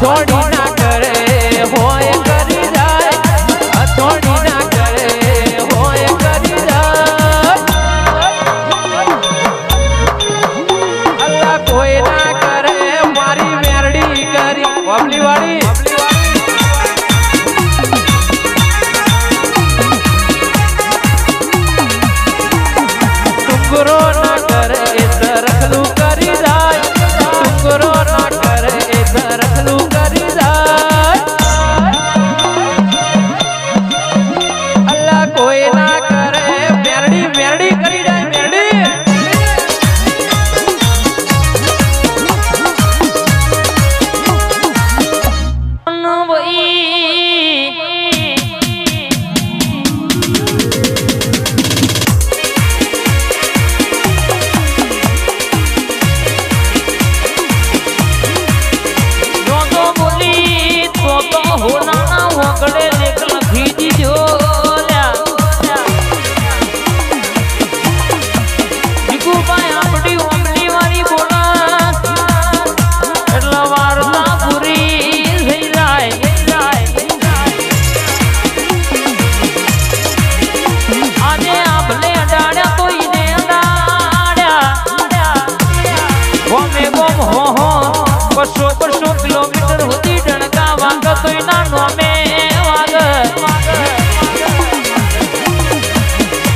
થોડી ના કરે હોય કરી જાય, થોડી ના કરે હોય કરી જાય, અલ્લાહ કોઈ ના કરે મારી મેરડી કરી વાપલી વાળી ટુકરો ના કરે એ સરખલું કરી જાય, ટુકરો ના કરે એ સરખલું કરી જાય, અલ્લાહ કોઈ ના કરે મેરડી મેરડી કરી જાય મેરડી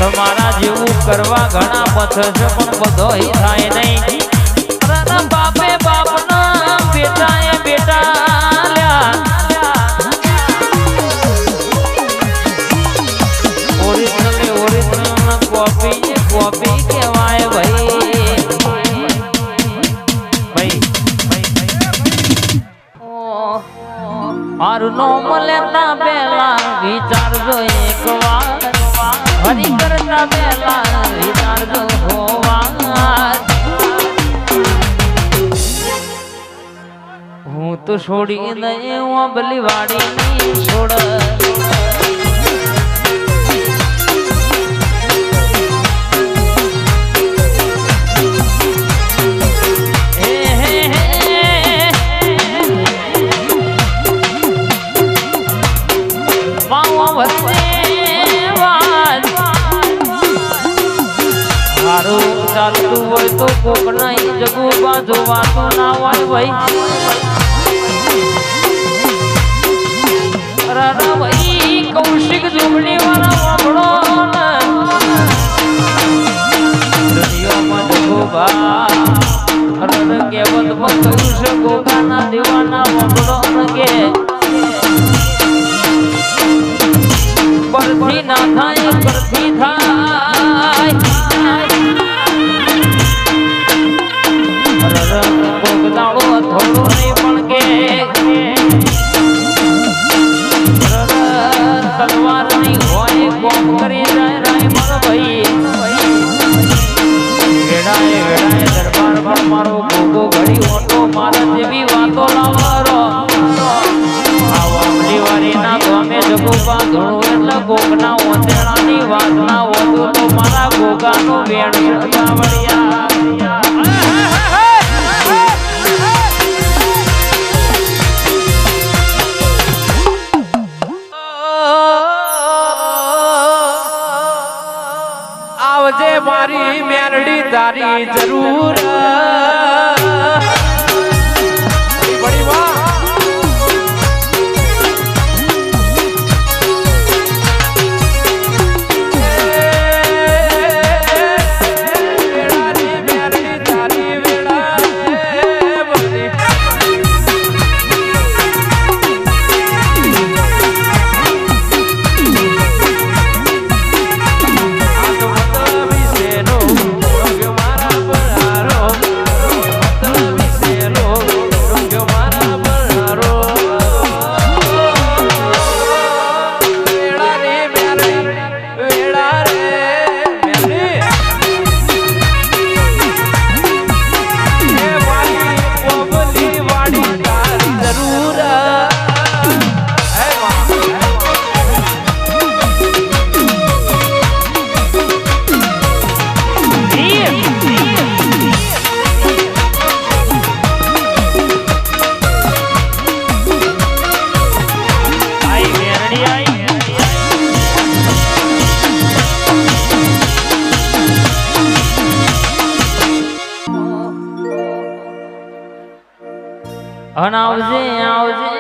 તમારા જેવું કરવા ઘણા પથ છે પણ બધો થાય નહીં, બાપે બાપના બેટા એ બેટા ઓરિજિનલ કોપી કોપી કહેવાય ભાઈ મારું નામ લેતા પહેલા વિચારજો એક વાર, હરી કરતા પહેલા વિચારજો હોવા, હું તો છોડી દઈ વાબલી વાડીની છોડ, હારું ચાલતું હોય તો કોક નહીં જગુ બાજુ વાતો ના હોય ભાઈ કૌશિક જુગલી વાળા વાપડો દુનિયામાં જગુ બા કેવત કહ્યું છે ગોગાના દીવાના વાપડો કે પરથી ના થાય પરથી થાય ગોગદાળો થોડો નહીં પણ કે તલવાર નહીં હોય કોમ કરી જાય રાય મારો ભાઈ વેડાય વેડાય દરબાર પર મારો ગોગો ઘડી ઓટો મારા જેવી વાતો લાવરો વારીના ગમે જગુબા ધોળો એટલે ગોગના ઓંધેડાની વાતના વધુ તો મારા ગોગાનો વેણ સાવડિયા આવજે મારી મેરડી તારી જરૂર બડી વાહ આવજે આવજે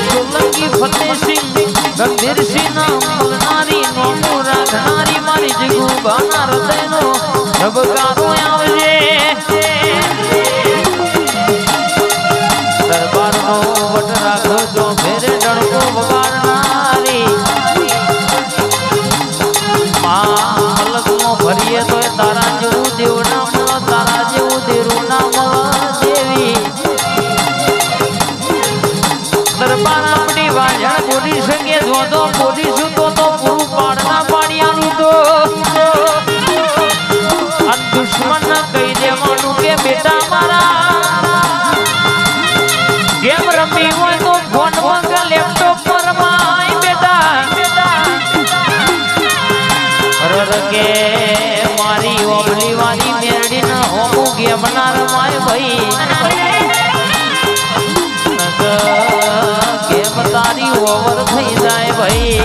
સોલંકી ફતેહસિંહ ગંભીરસિંહ ના મળનારી નોમો રાખનારી મારી જગુબાના હૃદયનો ધબકારો આવજે દરબારનો વટ રાખજો ફેરે ડણકો વગાડનારી ભરીએ તો તારા જેવું દેવ ના મળો તારા જેવું દેરું ના મળો દેવી દરબાર આપણી વાજણ બોલી શકે જો તો બોલીશું તો પૂરું પાડના પાડિયાનું તો દુશ્મન કહી દેવાનું કે બેટા મારા ગેમ રમી હોય તો ફોન પર લેપટોપ પર માય બેટા કે મારી ઓગળી વાળી મેરડી ન હોમું ગેમનાર માય ભાઈ ગેમ તારી ઓવર થઈ જાય ભાઈ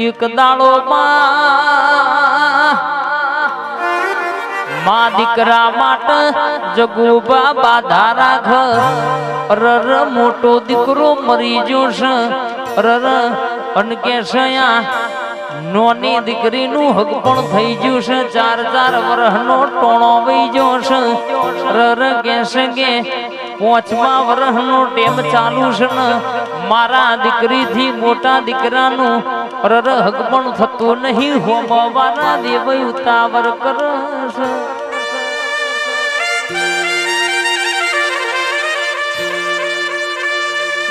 એક દાડો માં દીકરા માટે જગુબા બાધા રાખ રર મોટો દીકરો મરી જોશે રર અનકે સયા નોની દીકરીનું હક પણ થઈ ગયું છે 4-4 વર્ષનો ટોણો વઈ ગયો છે રર કહેશે કે 5મા વર્ષનો ટેમ ચાલુ છે ને મારા દીકરીથી મોટા દીકરાનું રર હક પણ થતું નહીં હોમવાના દેવ ઉતાવર કરશે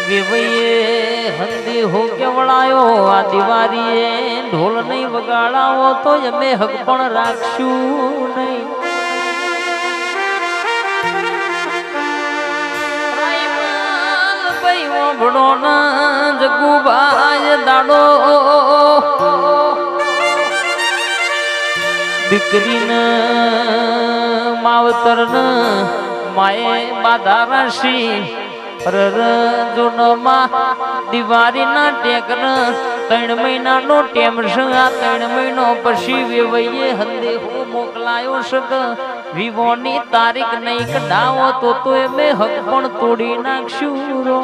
વેવઈએ હંદી હો કેવડાયો આ દિવારીએ ઢોલ નહીં વગાડાવો તો અમે હક પણ રાખશું નહીં. ભણો ના જગુભાઈ દાડો દીકરીને માવતર ને માએ બાધા રાશી જૂનમાં દિવાળી ના ટેકર 3 મહિનાનો ટેમ છે. આ 3 મહિનો પછી વેવઈએ હંદેહો મોકલાયો છે. વિવોની તારીખ નહીં કઢાવો તો અમે હક પણ તોડી નાખશું રો.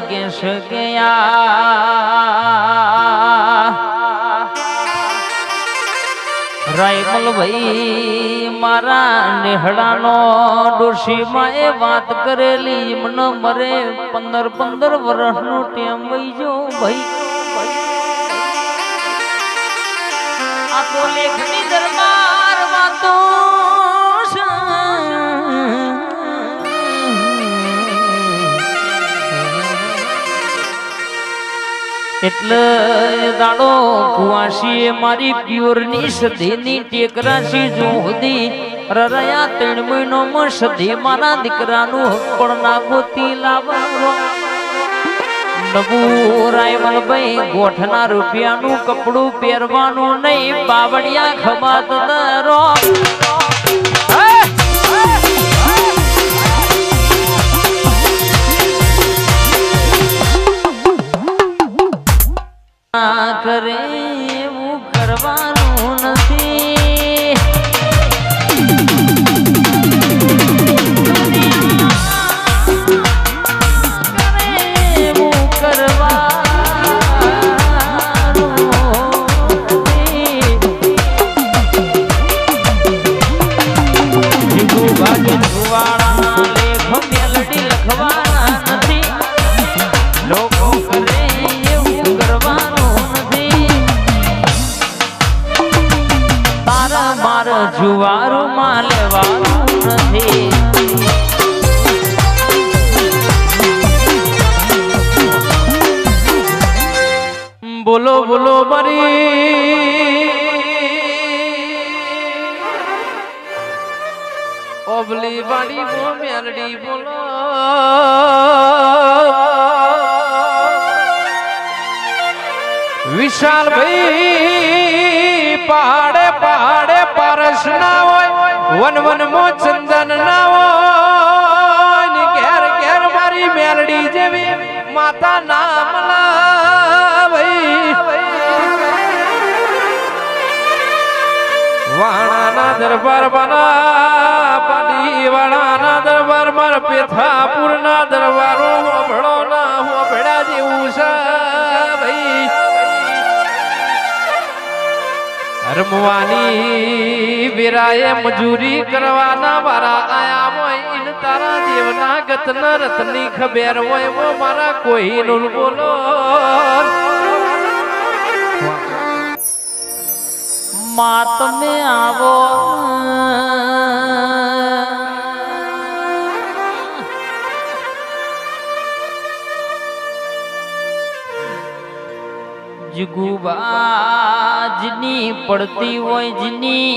કેશ ગયા રાયમલ ભાઈ મારા નેહડાનો ડોશીમાં એ વાત કરેલી મને મરે 15 વર્ષનો ટેમ વઈ જો ભાઈ. આ તો લેખની દરબાર વાતો એટલે દાડો કુવાસી મારી પ્યોરની સધીની ટેકરાશી જોધી રરયા 3 મહિનોમાં સધી મારા દીકરાનું હક પણ ના ગોતી લાવરો. નવું રાયમલભાઈ ગોઠના રૂપિયાનું કપડું પહેરવાનું નહીં બાવડિયા ખબાત દરો. કરે એવું કરવાનું નથી. એવું કરવાનું ભાગ્યવાળા લેખ મેલડી લખવાના નથી. લોકો કરે એવું કરવાનું મારા જુવારોમાં લેવાનું નથી. બોલો બોલો મારી ઓબલી વાડી મેલડી બોલો. વિશાલ ભાઈ પહાડે પહાડે પારસ ના હોય વન વન મો ચંદન ના હોય ઘેર ઘેર મારી મેલડી જેવી માતા નામ વાણાના દરબાર બના પાડી વાણાના દરબાર માર પેથાપુર ના દરબારો ભળો ના હું ભેડા જેવું છે ભાઈ. રમવાની વિરાએ મજૂરી કરવાના મારા આયા હોય ઇન તારા દેવના ગતના રતની ખબર હોય વો મારા કોઈ નું બોલો. માતમે આવો જગુબાજની પડતી હોય જની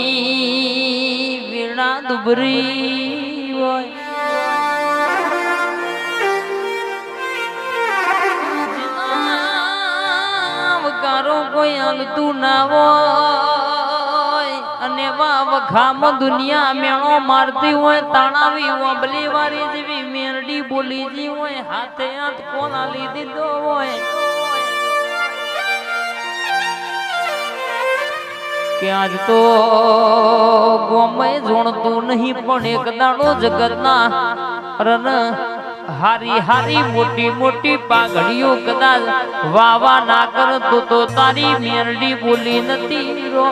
વીણા દુબરી હોય વકારો કોઈ હાલતું ના હોય અને વખામાં દુનિયા મેણો મારતી હોય તાણાવી ઓબલી વાળી જેવી મેરડી બોલી જી હોય હાથે હાથ કોના લીધી દીધો હોય કે આજ તો ગોમય જોણતું નહીં પણ એક દાડો જગતના રન હારી હારી મોટી મોટી પાઘડીઓ કદાચ વાવા ના કરતો તો તારી મેરડી બોલી નથી રો.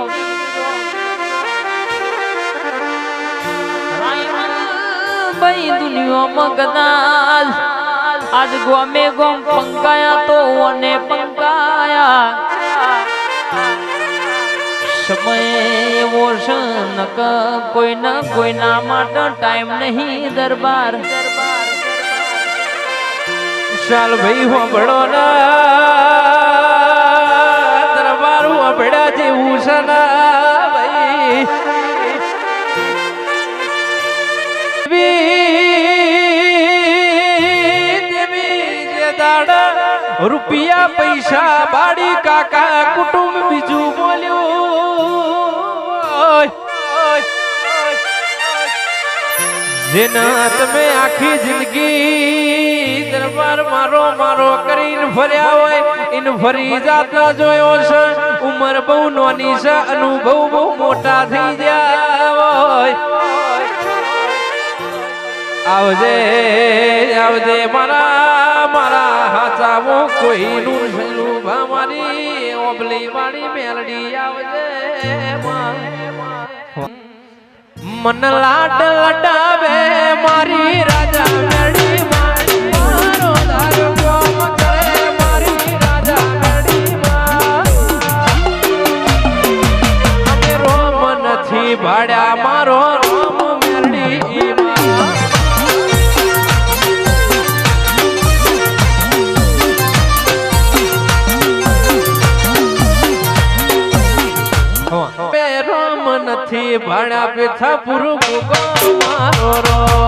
ભાઈ દુનિયામાં કદાચ આજ ગોમે ગોમ પંકાયા તો ઓને પંકાયા સમય એવો છે નક કોઈના માટે ટાઈમ નહીં દરબાર ચાલ ભાઈ હોબળો ના દરબાર હોબળ્યા જેવું છે ના ભાઈ રૂપિયા પૈસા બાડી કાકા કુટુંબ બીજું બોલ્યું જેના તમે આખી જિંદગી દરબાર મારો મારો કરીને ફર્યા હોય એને ફરી જાતા જોયો છે ઉંમર બહુ નાની છે અનુભવ બહુ મોટા થઈ ગયા હોય આવજે આવજે મારા મારા હાચાવો કોઈનું છેલું મારી ઓબલી વાળી મેલડી આવજે મન લાડ લડાવે મારી રાજા મેલડી મારો ધારો કોમ કરે મારી રાજા મેલડી અને રોમ નથી ભાડ્યા મારો રોમ મેલડી રોમ નથી ભાડા પેથા પૂરું મારો રો